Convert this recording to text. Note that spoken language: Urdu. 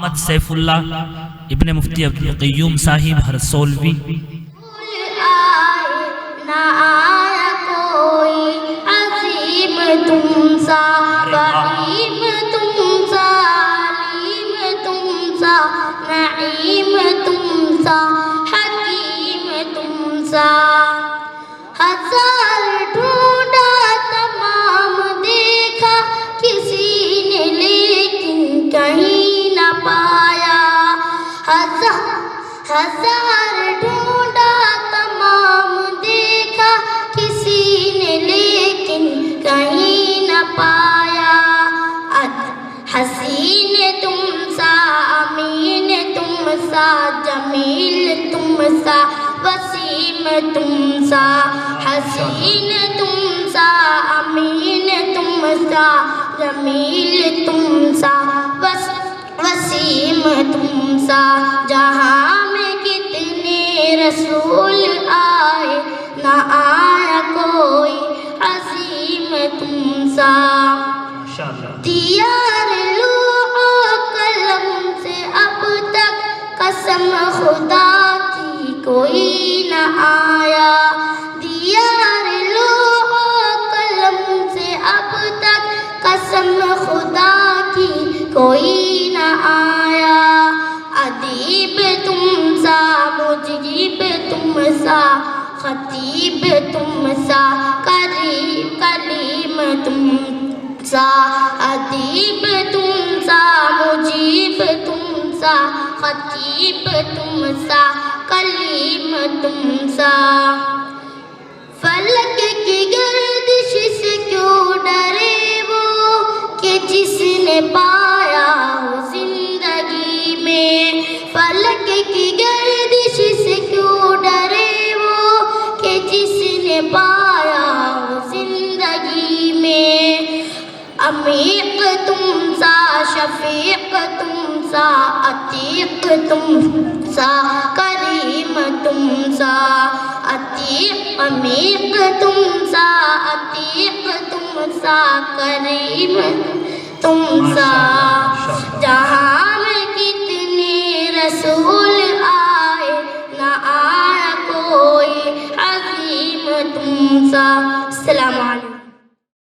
احمد سیف اللہ ابن مفتی عبدالقیوم صاحب ہرسولوی۔ نہ آیا کوئی عظیم تم سا، کریم تم سا، علیم تم سا، نعیم تم سا، حکیم تم سا۔ ہزار ڈھونڈا تمام دیکھا کسی نے لیکن کہیں نہ پایا، ہزار ڈھونڈا تمام دیکھا کسی نے لیکن کہیں نہ پایا۔ حسین تم سا، امین تم سا، جمیل تم سا، وسیم تم سا۔ حسین تم سا، امین تم سا، جمیل تم سا، وسیم تم سا۔ جہاں میں کتنے رسول آئے، نہ آیا کوئی عظیم تم سا۔ دیار لوح و قلم سے اب تک قسم خدا کی کوئی نہ آیا، دیار لوح و قلم سے اب تک قسم خدا کی کوئی نہ آیا۔ ادیب تم سا، مجیب تم سا، خطیب تم سا، کلیم تم سا۔ ادیب تم سا، مجیب تم سا، خطیب تم سا، کلیم تم سا۔ فلک کی گردش سے کیوں ڈرے وہ کہ جس نے پایا ہو زندگی میں، فلک کی گردش سے کیوں ڈرے وہ کہ جس نے پایا ہو زندگی میں۔ عمیق تم سا، شفیق تم سا، عتیق تم سا، کریم تم سا۔ عتیق عمیق تم سا، عتیق تم سا، کریم تم سا۔ جہاں